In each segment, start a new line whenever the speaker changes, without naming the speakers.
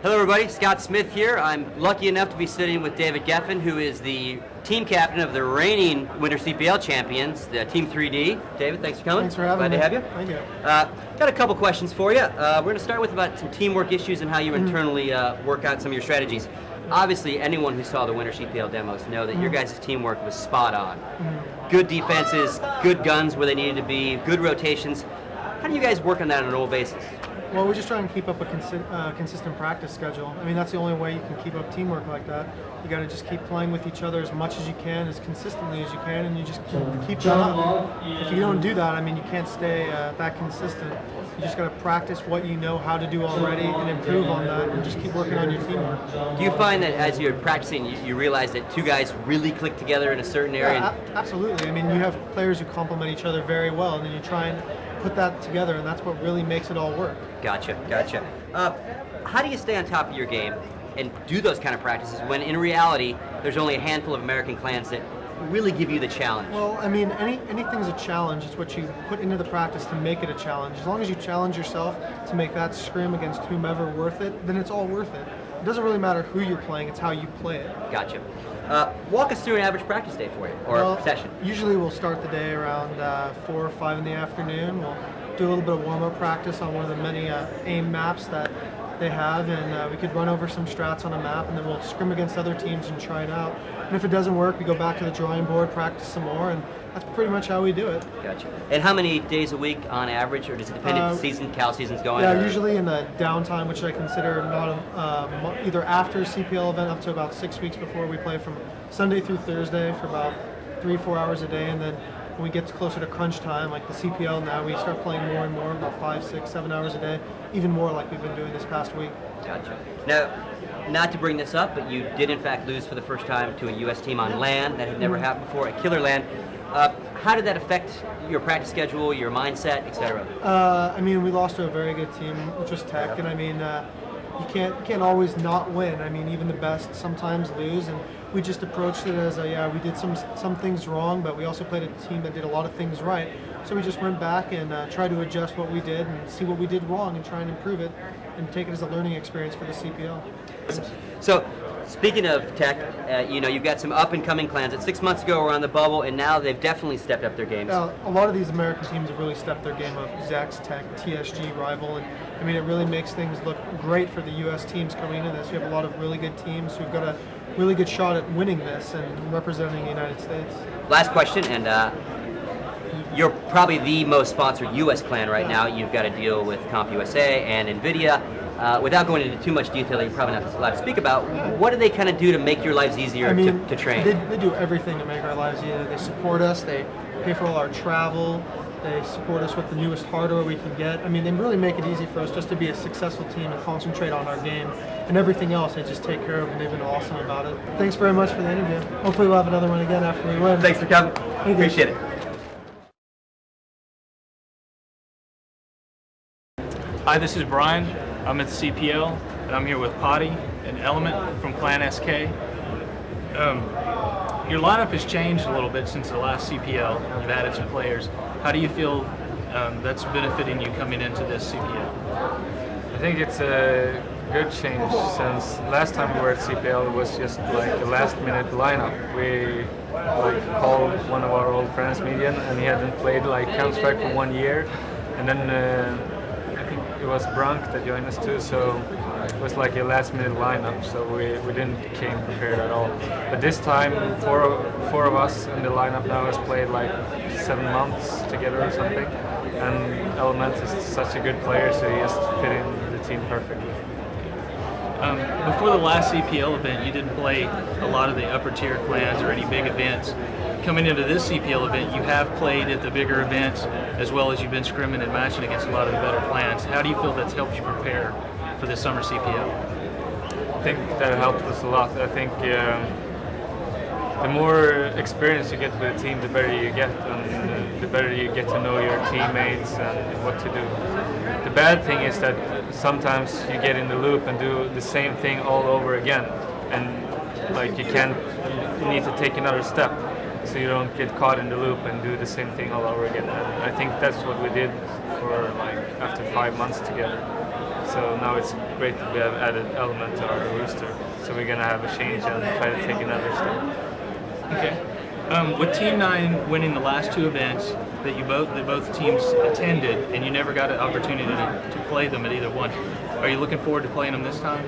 Hello everybody, Scott Smith here. I'm lucky enough to be sitting with David Geffen, who is the team captain of the reigning Winter CPL champions, the Team 3D. David, thanks for coming.
Thanks for having me.
Glad to have you.
Thank you.
Got a couple questions for you. We're going to start with about some teamwork issues and how you internally work out some of your strategies. Obviously, anyone who saw the Winter CPL demos know that your guys' teamwork was spot on. Good defenses, good guns where they needed to be, good rotations. How do you guys work on that on an old basis?
Well, we just try and keep up a consistent practice schedule. I mean, that's the only way you can keep up teamwork like that. You got to just keep playing with each other as much as you can, as consistently as you can, and you just keep that up. If you don't do that, I mean, you can't stay that consistent. You just got to practice what you know how to do already and improve on that, and just keep working on your teamwork.
Do you find that as you're practicing, you realize that two guys really click together in a certain area?
Yeah, absolutely. I mean, you have players who complement each other very well, and then you try and put that together, and that's what really makes it all work.
Gotcha. How do you stay on top of your game and do those kind of practices when in reality there's only a handful of American clans that really give you the challenge?
Well, I mean, anything's a challenge. It's what you put into the practice to make it a challenge. As long as you challenge yourself to make that scrim against whomever worth it, then it's all worth it. It doesn't really matter who you're playing, it's how you play it.
Gotcha. Walk us through an average practice day for you, or session.
Usually we'll start the day around 4 or 5 in the afternoon. We'll do a little bit of warm-up practice on one of the many AIM maps that they have, and we could run over some strats on a map, and then we'll scrim against other teams and try it out. And if it doesn't work, we go back to the drawing board, practice some more, and that's pretty much how we do it.
Gotcha. And how many days a week on average, or does it depend if the Cal season's going?
Yeah, usually in the downtime, which I consider not either after CPL event up to about 6 weeks before. We play from Sunday through Thursday for about 3-4 hours a day, and then when we get closer to crunch time, like the CPL now, we start playing more and more, about 5, 6, 7 hours a day, even more like we've been doing this past week.
Gotcha. Now, not to bring this up, but you did in fact lose for the first time to a U.S. team on LAN. That had never happened before, at Killer LAN. How did that affect your practice schedule, your mindset, etc.?
I mean, we lost to a very good team, which was Tech, and I mean, you can't always not win. I mean, even the best sometimes lose, and we just approached it as yeah, we did some things wrong, but we also played a team that did a lot of things right. So we just went back and tried to adjust what we did and see what we did wrong and try and improve it and take it as a learning experience for the CPL.
So, speaking of Tech, you've got some up-and-coming clans that 6 months ago were on the bubble, and now they've definitely stepped up their games.
A lot of these American teams have really stepped their game up. Zax, Tech, TSG, Rival, and I mean, it really makes things look great for the U.S. teams coming into this. We have a lot of really good teams who've got a really good shot at winning this and representing the United States.
Last question, and you're probably the most sponsored U.S. clan right now. You've got to deal with CompUSA and NVIDIA. Without going into too much detail that you're probably not allowed to speak about, what do they kind of do to make your lives easier to train?
They do everything to make our lives easier. They support us, they pay for all our travel, they support us with the newest hardware we can get. I mean, they really make it easy for us just to be a successful team and concentrate on our game. And everything else they just take care of, and they've been awesome about it. Thanks very much for the interview. Hopefully we'll have another one again after we win.
Thanks for coming. Appreciate it.
Hi, this is Brian. I'm at the CPL, and I'm here with Potty and Element from Clan SK. Your lineup has changed a little bit since the last CPL. You've added some players. How do you feel that's benefiting you coming into this CPL?
I think it's a good change since last time we were at CPL it was just like a last-minute lineup. We called one of our old friends, Median, and he hadn't played Counter-Strike for 1 year, and then I think it was Brunk that joined us too, so it was like a last-minute lineup, so we didn't came prepared at all. But this time, four of us in the lineup now has played 7 months together or something, and Element is such a good player, so he just fit in the team perfectly.
Before the last CPL event, you didn't play a lot of the upper tier clans or any big events. Coming into this CPL event, you have played at the bigger events as well as you've been scrimming and matching against a lot of the better clans. How do you feel that's helped you prepare for this summer CPL?
I think that helped us a lot. I think the more experience you get with the team, the better you get, and the better you get to know your teammates and what to do. The bad thing is that sometimes you get in the loop and do the same thing all over again, and you need to take another step. so you don't get caught in the loop and do the same thing all over again. And I think that's what we did for like after 5 months together. So now it's great to have added element to our rooster. So we're gonna have a change and try to take another step.
Okay. With Team 9 winning the last 2 events that both teams attended, and you never got an opportunity to play them at either one, are you looking forward to playing them this time?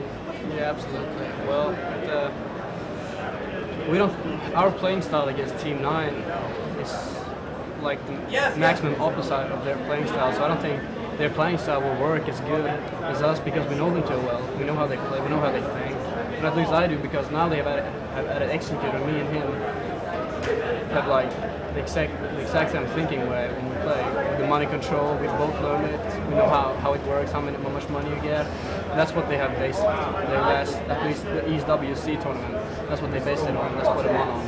Yeah, absolutely. Well, we don't. Our playing style against Team 9 is like the maximum opposite of their playing style. So I don't think their playing style will work as good as us because we know them too well. We know how they play. We know how they think. But at least I do because now they have added executor. Me and him have like the exact same thinking way when we play. The money control, we both learn it. We know how it works, how much money you get. And that's what they have based their last, at least the East WC tournament. That's what they based it on. That's what it won on.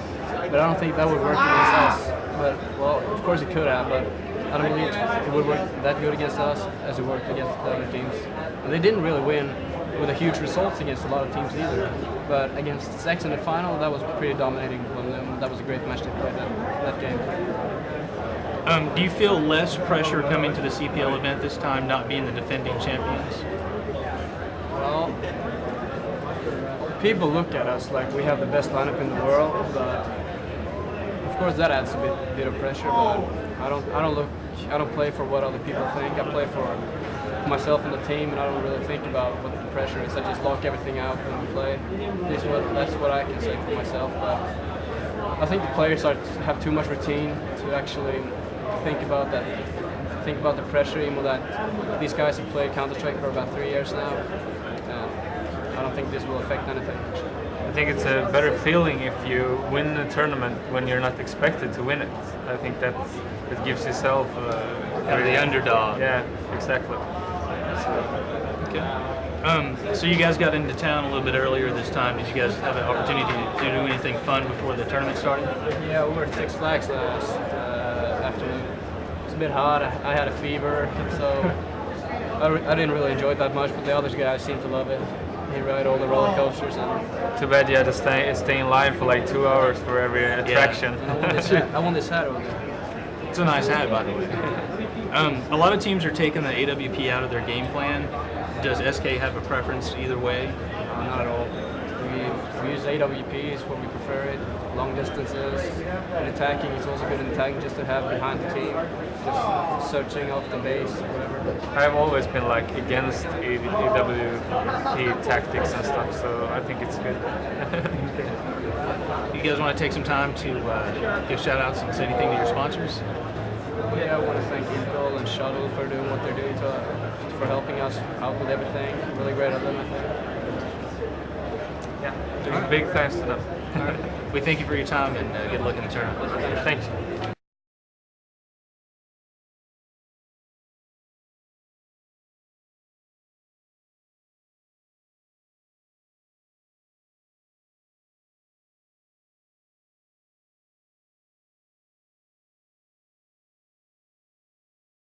But I don't think that would work against us. But well, of course it could have, but I don't believe it would work that good against us as it worked against the other teams. And they didn't really win with a huge results against a lot of teams either. But against Sex in the final, that was pretty dominating from them. That was a great match they played that game.
Do you feel less pressure coming to the CPL event this time, not being the defending champions?
Well, people look at us like we have the best lineup in the world, but of course that adds a bit of pressure. But I don't play for what other people think. I play for myself and the team, and I don't really think about what the pressure is. I just lock everything out when we play. That's what I can say for myself. But I think the players have too much routine to actually think about that. Think about the pressure, even that these guys have played Counter-Strike for about 3 years now. I don't think this will affect anything.
I think it's a better feeling if you win the tournament when you're not expected to win it. I think that it gives yourself
The underdog.
Yeah, exactly.
Okay. So you guys got into town a little bit earlier this time. Did you guys have an opportunity to do anything fun before the tournament started?
Yeah, we were at Six Flags last afternoon. It was a bit hot. I had a fever, so I didn't really enjoy it that much, but the other guys seemed to love it. He rode all the roller coasters. And
Too bad you had to stay in line for like 2 hours for every attraction.
I won this hat over there.
It's a nice hat, by the way. A lot of teams are taking the AWP out of their game plan. Does SK have a preference either way?
Not at all. We use AWPs when we prefer it, long distances. And attacking is also good in attacking just to have behind the team, just searching off the base or whatever.
I've always been like against AWP tactics and stuff, so I think it's good.
You guys want to take some time to give shout outs and say anything to your sponsors?
Yeah, I want to thank Intel and Shuttle for doing what they're doing for helping us out with everything. Really great of them, I think.
Yeah, big thanks to them.
We thank you for your time and good luck in the tournament.
Thanks.